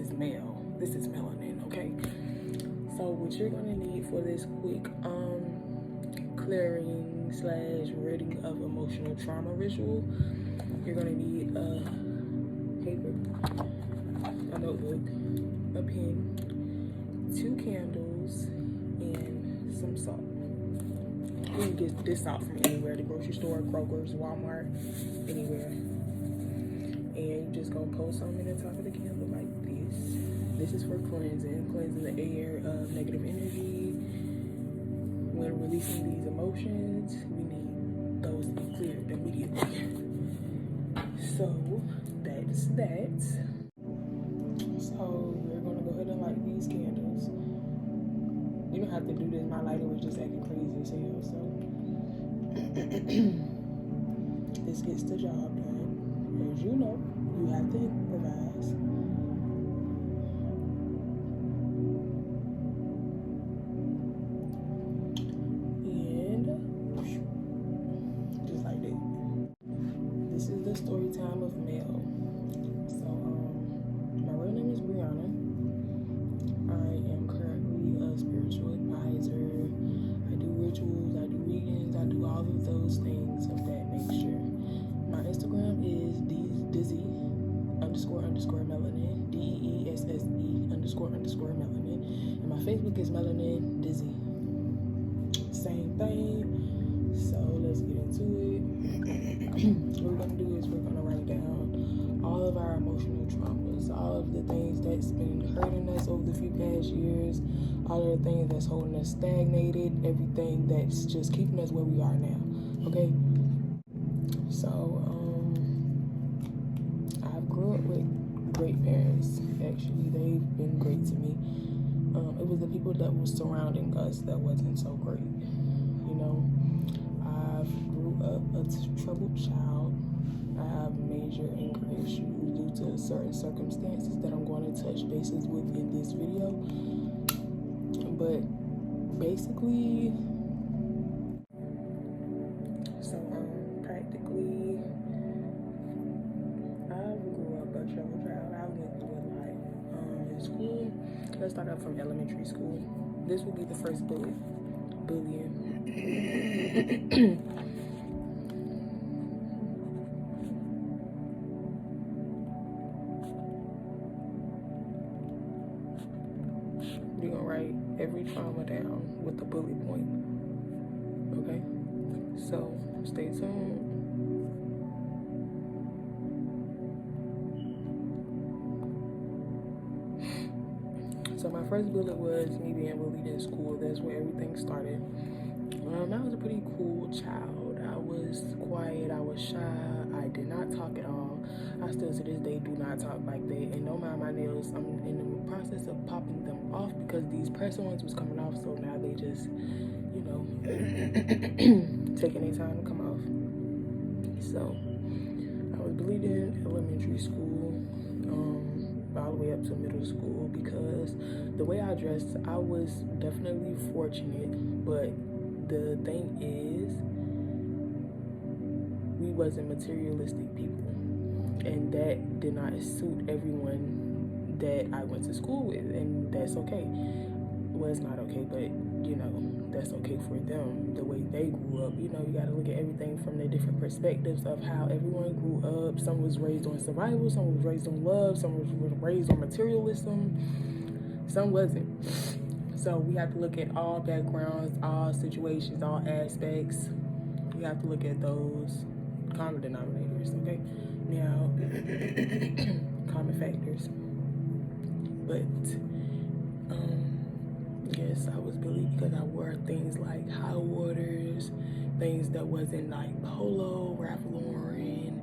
is MEL. This is melanin, okay? So what you're gonna need for this quick clearing / ridding of emotional trauma ritual, you're gonna need a paper, a notebook, a pen, 2 candles, and some salt. You can get this salt from anywhere, the grocery store, Kroger's, Walmart, anywhere. And you just gonna pour some in the top of the candle like this. This is for cleansing the air of negative energy. When releasing these emotions, we need those to be cleared immediately. So that's that. So we're gonna go ahead and light these candles. You don't have to do this. My lighter was just acting crazy as hell, so this gets the job done. As you know, you have to improvise. And just like that. This is the story time of MEL. So, my real name is Brianna. I am currently a spiritual advisor. I do rituals, I do readings, I do all of those things of that nature. My Instagram is Dizzy__melanin, DEESSE__melanin, and my Facebook is Melanin Dizzy. Same thing. So let's get into it. What we're gonna do is we're gonna write down all of our emotional traumas, all of the things that's been hurting us over the few past years, all of the things that's holding us stagnated, everything that's just keeping us where we are now. Okay? So, I grew up with great parents. Actually, they've been great to me. It was the people that were surrounding us that wasn't so great. You know, I grew up a troubled child. I have major anger issues due to certain circumstances that I'm going to touch bases with in this video. But basically, practically, I grew up a troubled child. I went through a lot in school. Let's start out from elementary school. This will be the first bullying. We're gonna write every trauma down with the bullet point. Okay? So stay tuned. So my first bullet was me being bullied in school. That's where everything started. I was a pretty cool child. I was quiet, I was shy, I did not talk at all. I still to this day do not talk like that. And don't mind my nails, I'm in the process of popping them off because these pressure ones was coming off, so now they just, you know, taking their time to come off. So I was bullied in elementary school, all the way up to middle school, because the way I dressed, I was definitely fortunate, but the thing is, we wasn't materialistic people, and that did not suit everyone that I went to school with, and that's okay. Well, it's not okay, but you know, that's okay for them, the way they grew up. You know, you gotta look at everything from the different perspectives of how everyone grew up. Some was raised on survival, some was raised on love, some was raised on materialism, some wasn't. So we have to look at all backgrounds, all situations, all aspects. We have to look at those common denominators, okay? Now, common factors. But, yes, I was bullied because I wore things like high waters, things that wasn't like Polo, Ralph Lauren,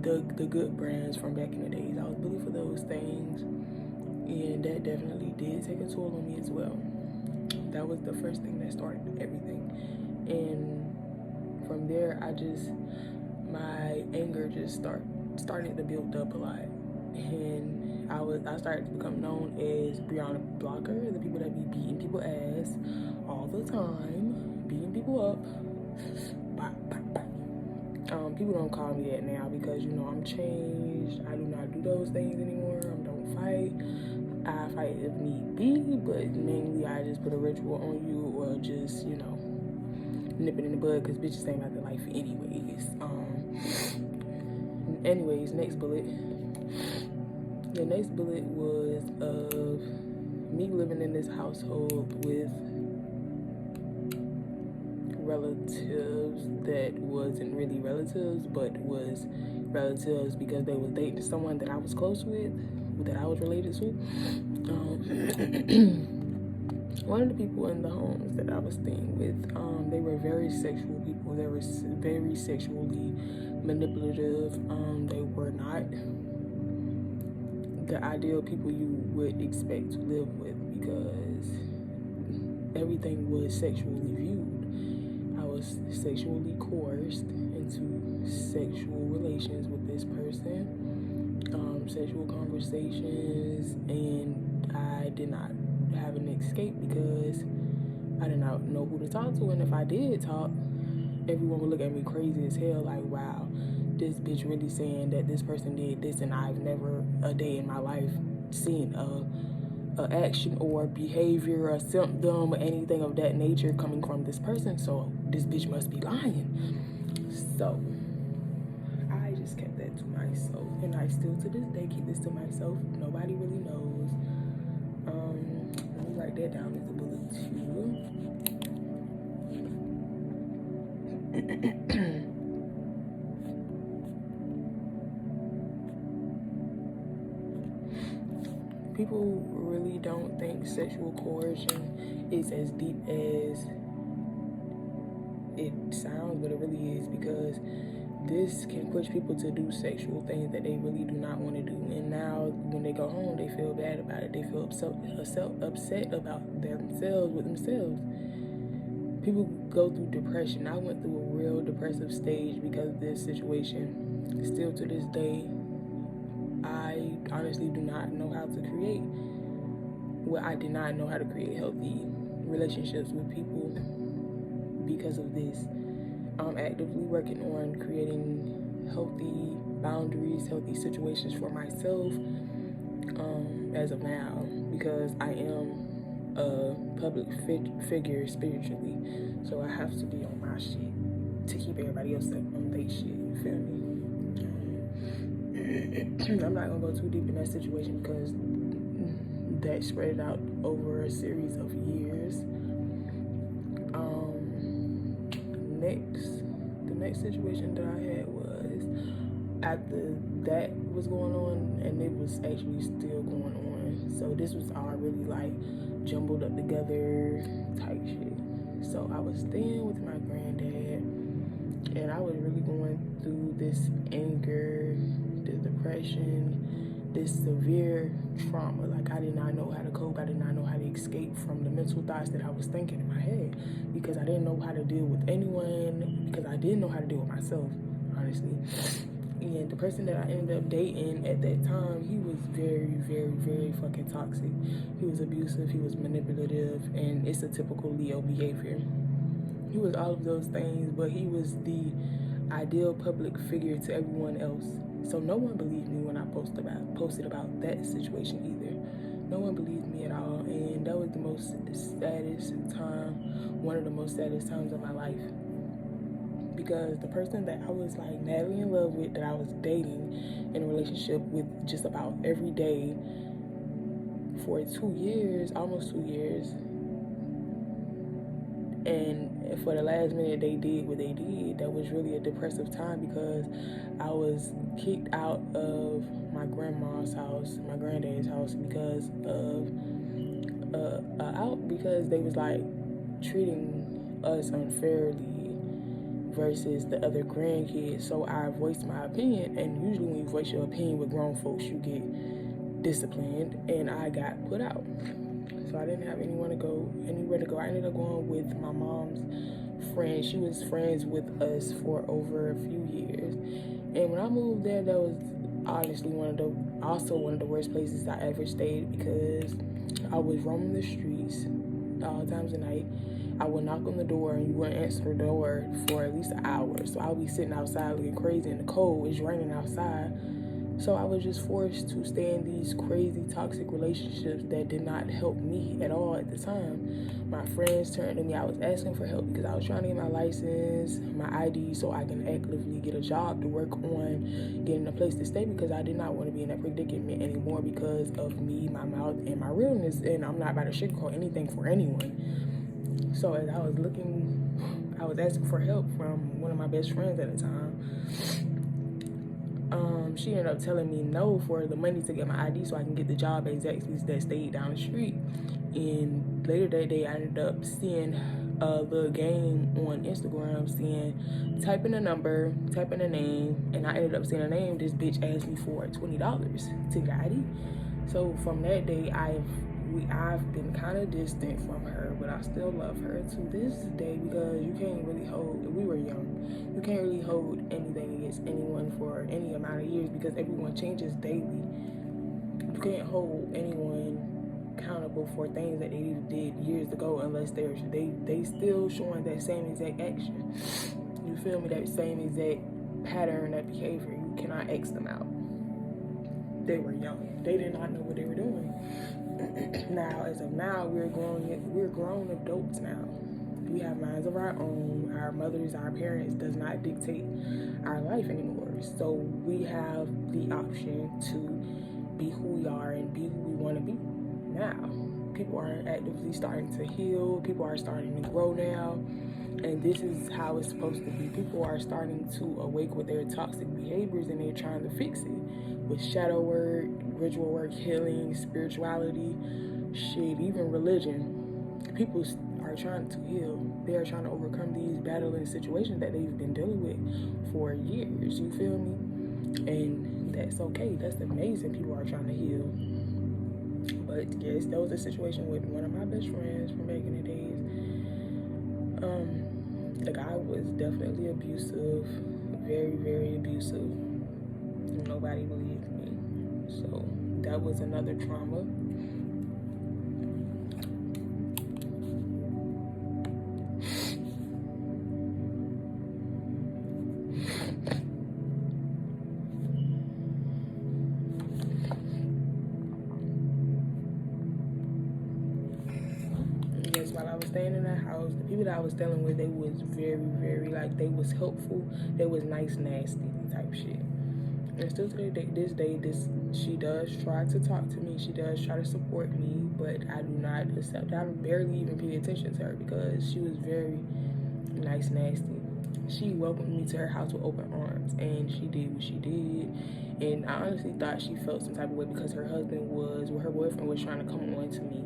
the good brands from back in the days. I was bullied for those things, and that definitely did take a toll on me as well. That was the first thing that started everything. And from there, my anger just started to build up a lot. And I started to become known as Brianna Blocker, the people that be beating people ass all the time, beating people up. People don't call me that now because, you know, I'm changed. I do not do those things anymore. I don't fight, I fight if need be, but mainly I just put a ritual on you, or just, you know, nip it in the bud, because bitches ain't about the life anyways. Anyways, next bullet. The next bullet was of me living in this household with relatives that wasn't really relatives, but was relatives because they was dating someone that I was close with, that I was related to. One of the people in the homes that I was staying with, they were very sexual people. They were very sexually manipulative. They were not the ideal people you would expect to live with, because everything was sexually viewed. I was sexually coerced into sexual relations with this person, sexual conversations, and I did not have an escape because I did not know who to talk to. And if I did talk, everyone would look at me crazy as hell, like, wow, this bitch really saying that this person did this, and I've never a day in my life seen a action or behavior or symptom or anything of that nature coming from this person, so this bitch must be lying. So I just kept that to myself, and I still to this day keep this to myself. Nobody really knows. Let me write that down as a bullet too. People really don't think sexual coercion is as deep as it sounds, but it really is, because this can push people to do sexual things that they really do not want to do. And now when they go home, they feel bad about it. They feel upset about themselves with themselves. People go through depression. I went through a real depressive stage because of this situation. Still to this day, I honestly do not know how to create. Well, I did not know how to create healthy relationships with people because of this. I'm actively working on creating healthy boundaries, healthy situations for myself as of now, because I am a public figure spiritually, so I have to be on my shit to keep everybody else on their shit, you feel me? I'm not gonna go too deep in that situation because that spread out over a series of years. The next situation that I had was after that was going on, and it was actually still going on. So this was all really like jumbled up together type shit. So I was staying with my granddad, and I was really going through this anger, this depression, this severe trauma. Like, I did not know how to cope. I did not know how to escape from the mental thoughts that I was thinking in my head, because I didn't know how to deal with anyone, because I didn't know how to deal with myself, honestly. And the person that I ended up dating at that time, he was very, very, very fucking toxic. He was abusive, he was manipulative, and it's a typical Leo behavior. He was all of those things, but he was the ideal public figure to everyone else. So no one believed me when I posted about that situation either. No one believed me at all, and that was the most saddest time, one of the most saddest times of my life. Because the person that I was like madly in love with, that I was dating in a relationship with just about every day for 2 years, almost 2 years, and for the last minute they did what they did, that was really a depressive time, because I was kicked out of my grandma's house, my granddad's house, because of because they was like treating us unfairly versus the other grandkids. So I voiced my opinion, and usually when you voice your opinion with grown folks, you get disciplined, and I got put out. So I didn't have anywhere to go. I ended up going with my mom's friend. She was friends with us for over a few years. And when I moved there, that was honestly one of the worst places I ever stayed, because I was roaming the streets all times of night. I would knock on the door and you wouldn't answer the door for at least an hour. So I would be sitting outside looking crazy in the cold. It's raining outside. So I was just forced to stay in these crazy toxic relationships that did not help me at all at the time. My friends turned to me. I was asking for help because I was trying to get my license, my ID, so I can actively get a job to work on getting a place to stay, because I did not want to be in that predicament anymore because of me, my mouth, and my realness. And I'm not about to sugarcoat anything for anyone. So as I was asking for help from one of my best friends at the time. She ended up telling me no for the money to get my ID so I can get the job at Zaxby's that stayed down the street. And later that day, I ended up seeing the game on Instagram, typing a number, typing a name, and I ended up seeing a name. This bitch asked me for $20 to get ID. So from that day, I've been kind of distant from her, but I still love her to this day, because you can't really hold, we were young, you can't really hold anything against anyone for any amount of years, because everyone changes daily. You can't hold anyone accountable for things that they did years ago unless they still showing that same exact action. You feel me? That same exact pattern, that behavior, you cannot X them out. They were young. They did not know what they were doing. Now, as of now, we're grown adults now. We have minds of our own. Our mothers, our parents does not dictate our life anymore. So we have the option to be who we are and be who we want to be now. People are actively starting to heal. People are starting to grow now. And this is how it's supposed to be. People are starting to awake with their toxic behaviors, and they're trying to fix it with shadow work, ritual work, healing, spirituality, shit, even religion. People are trying to heal. They are trying to overcome these battling situations that they've been dealing with for years. You feel me? And that's okay. That's amazing. People are trying to heal. But yes, that was a situation with one of my best friends from back in the days. The guy was definitely abusive, very, very abusive. Nobody believed me. So that was another trauma. Yes, while I was staying in that house, the people that I was dealing with, they was very, very, like, they was helpful. They was nice, nasty type shit. And still to this day, she does try to talk to me. She does try to support me, but I do not accept. I barely even pay attention to her because she was very nice, nasty. She welcomed me to her house with open arms, and she did what she did. And I honestly thought she felt some type of way because her boyfriend was trying to come on to me.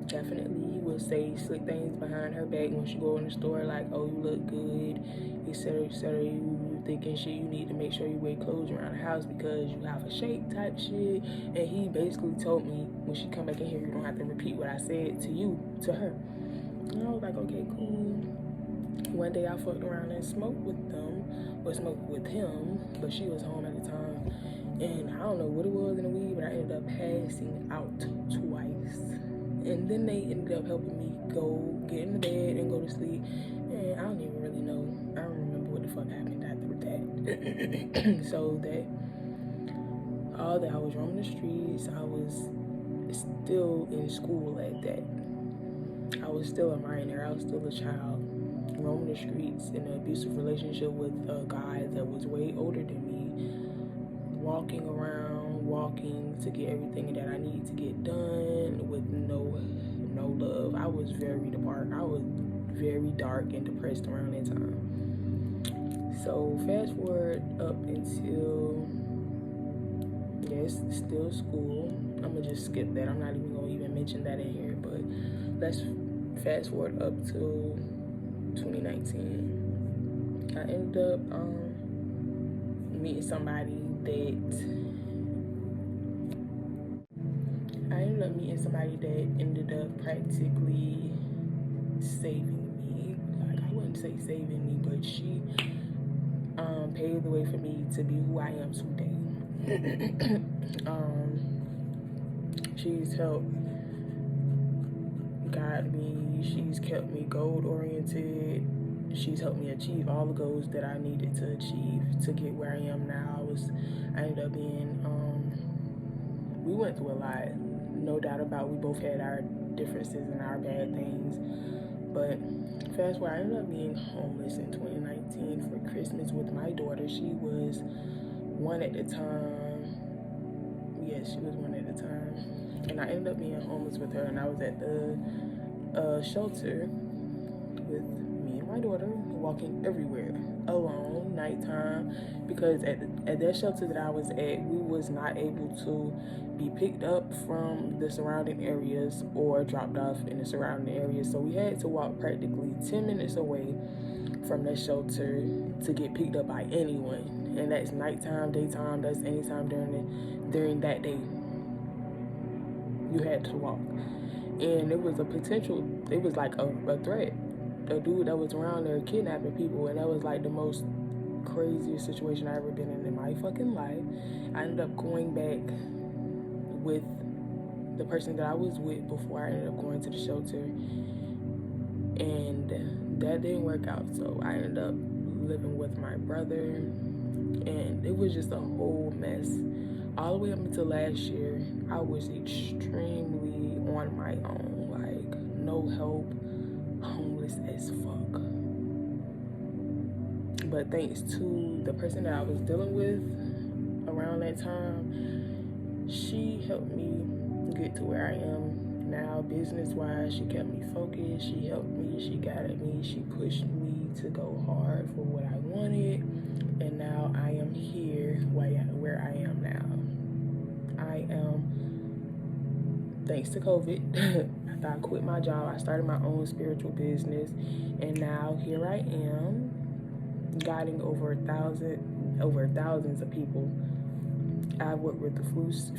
Definitely, he would say slick things behind her back when she go in the store, like, oh, you look good, etc., etc. You thinking shit, you need to make sure you wear clothes around the house because you have a shape type shit. And he basically told me, when she come back in here, you don't have to repeat what I said to her. And I was like, okay, cool. One day I fucked around and smoked with him, but she was home at the time. And I don't know what it was in the weed, but I ended up passing out twice. And then they ended up helping me go get in the bed and go to sleep. And I don't even really know. I don't remember what the fuck happened after that. So I was roaming the streets. I was still in school at that. I was still a minor. I was still a child. Roaming the streets in an abusive relationship with a guy that was way older than me. Walking to get everything that I needed to get done with no love. I was very dark and depressed around that time. So fast forward up until, yes, still school. I'm gonna just skip that. I'm not even gonna even mention that in here, but let's fast forward up to 2019. I ended up meeting somebody that ended up practically saving me. Like, I wouldn't say saving me, but she paved the way for me to be who I am today. She's helped guide me. She's kept me goal oriented. she's helped me achieve all the goals that I needed to achieve to get where I am now. I ended up being, we went through a lot, no doubt about. We both had our differences and our bad things, but fast forward, I ended up being homeless in 2019 for Christmas with my daughter. She was one at the time. Yes, she was one at the time, and I ended up being homeless with her, and I was at the shelter with me and my daughter, walking everywhere alone, nighttime, because at that shelter that I was at, we was not able to be picked up from the surrounding areas or dropped off in the surrounding areas. So we had to walk practically 10 minutes away from that shelter to get picked up by anyone. And that's nighttime, daytime, that's anytime during that day. You had to walk. And it was it was like a threat. A dude that was around there kidnapping people, and that was like the most craziest situation I ever been in my fucking life. I ended up going back with the person that I was with before I ended up going to the shelter, and that didn't work out. So I ended up living with my brother, and it was just a whole mess. All the way up until last year, I was extremely on my own, like no help, homeless as fuck. But thanks to the person that I was dealing with around that time, she helped me get to where I am now, business-wise. She kept me focused, she helped me, she guided me, she pushed me to go hard for what I wanted, and now I am here where I am now. I am, thanks to COVID, after I quit my job, I started my own spiritual business, and now here I am, guiding over thousands of people. I've worked with a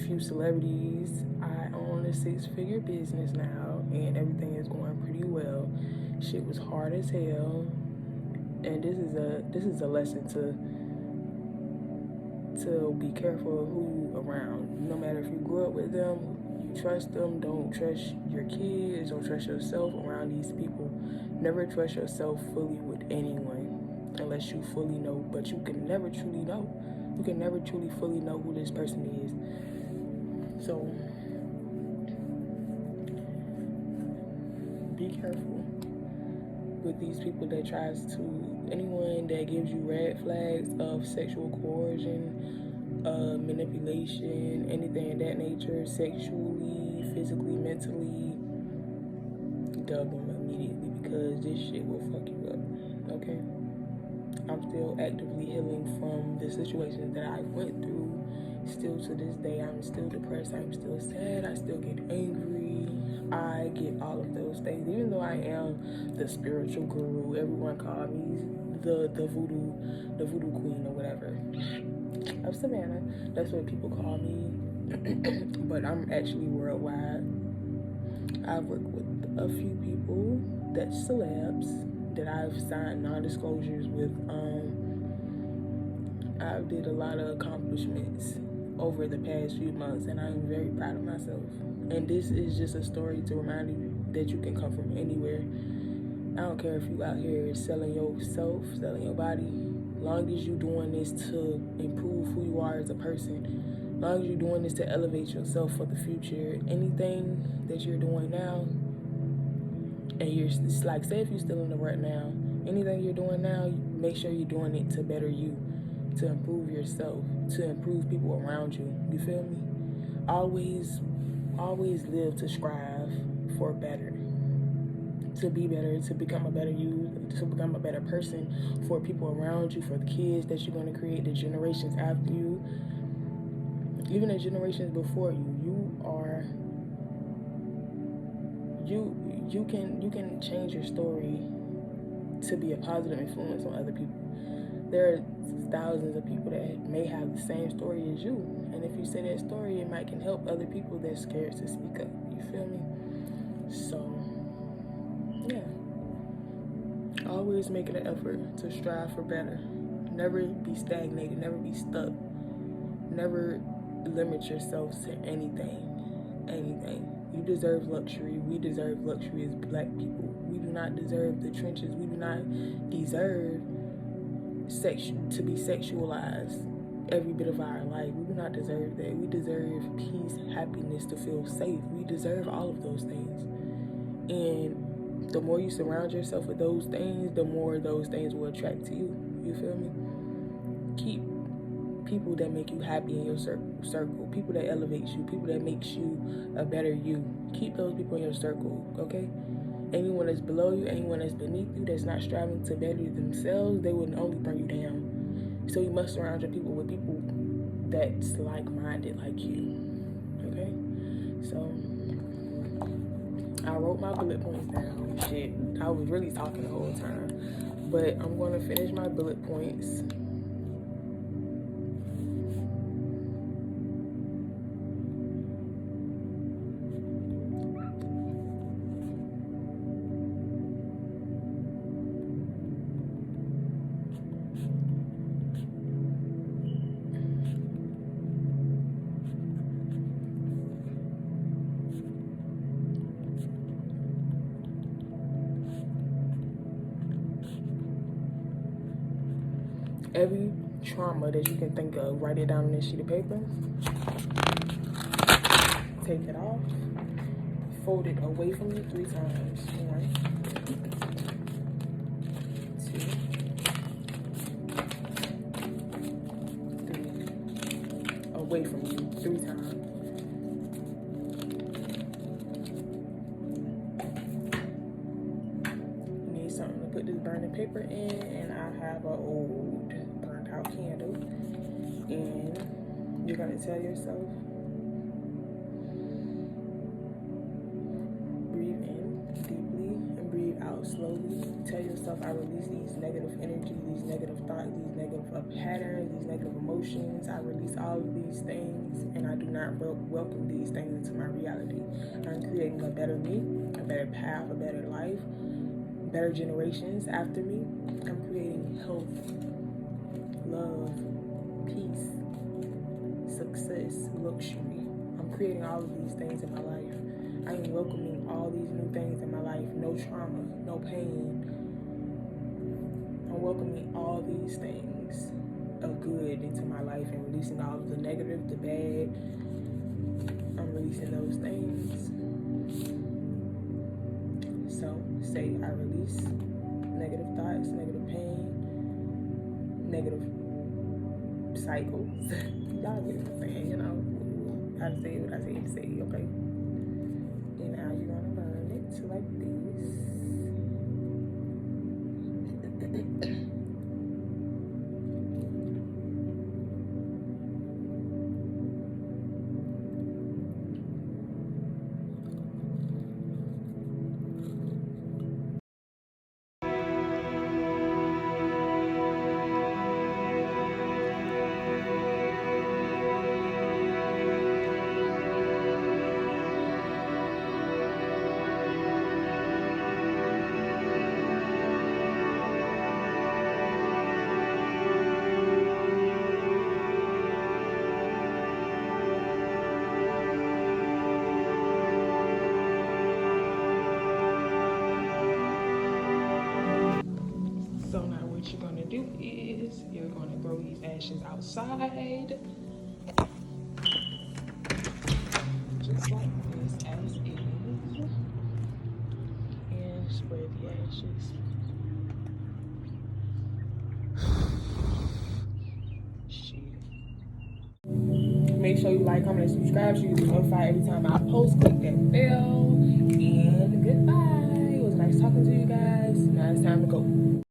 few celebrities. I own a 6-figure business now, and everything is going pretty well. Shit was hard as hell, and this is a lesson to be careful of who you around. No matter if you grew up with them, you trust them. Don't trust your kids. Don't trust yourself around these people. Never trust yourself fully with anyone unless you fully know. But you can never truly know. You can never truly fully know who this person is. So be careful with these people that tries to, anyone that gives you red flags of sexual coercion, manipulation, anything of that nature, sexually, physically, mentally, dub them immediately, because this shit will fuck you up, okay? I'm still actively healing from the situations that I went through. Still to this day, I'm still depressed, I'm still sad, I still get angry, I get all of those things. Even though I am the spiritual guru, everyone called me the voodoo queen or whatever of Savannah. That's what people call me. But I'm actually worldwide. I've worked with a few people that's celebs that I've signed non-disclosures with. I did a lot of accomplishments over the past few months, and I'm very proud of myself. And this is just a story to remind you that you can come from anywhere. I don't care if you out here selling yourself, selling your body. Long as you doing this to improve who you are as a person, long as you're doing this to elevate yourself for the future, anything that you're doing now, and it's like, say if you're still in the rut now, anything you're doing now, make sure you're doing it to better you, to improve yourself, to improve people around you. You feel me? Always live to strive for better, to be better, to become a better you, to become a better person for people around you, for the kids that you're going to create, the generations after you, even the generations before you. You can change your story to be a positive influence on other people. There are thousands of people that may have the same story as you, and if you say that story, it can help other people that's scared to speak up. You feel me? So yeah, always making an effort to strive for better. Never be stagnated, never be stuck, never limit yourself to anything. You deserve luxury. We deserve luxury as black people. We do not deserve the trenches. We do not deserve to be sexualized every bit of our life. We do not deserve that. We deserve peace, happiness, to feel safe. We deserve all of those things. And the more you surround yourself with those things, the more those things will attract to you. You feel me? Keep people that make you happy in your circle, people that elevate you, people that makes you a better you. Keep those people in your circle, okay? Anyone that's below you, anyone that's beneath you, that's not striving to better themselves, they will only bring you down. So you must surround your people with people that's like-minded like you, okay? So I wrote my bullet points down. Shit, I was really talking the whole time, but I'm going to finish my bullet points. Every trauma that you can think of, write it down on this sheet of paper. Take it off. Fold it away from you 3 times. 1, 2, 3. Away from you 3 times. You need something to put this burning paper in, and I have an old burnt out candle. And you're gonna tell yourself, breathe in deeply and breathe out slowly. Tell yourself, I release these negative energy, these negative thoughts, these negative patterns, these negative emotions. I release all of these things, and I do not welcome these things into my reality. I'm creating a better me, a better path, a better life, better generations after me. I'm creating health, love, peace, success, luxury. I'm creating all of these things in my life. I am welcoming all these new things in my life. No trauma, no pain. I'm welcoming all these things of good into my life and releasing all of the negative, the bad. I'm releasing those things. So say, I release negative thoughts, negative pain, negative cycles. Y'all get what I'm saying, you know. I say what I say to say, okay? And now you're gonna burn it like this. So now what you're gonna do is you're gonna throw these ashes outside. Just like this, as is. And spread the ashes. Shit. Make sure you like, comment, and subscribe so you can be notified every time I post. Click that bell. And goodbye. It was nice talking to you guys. Now it's time to go.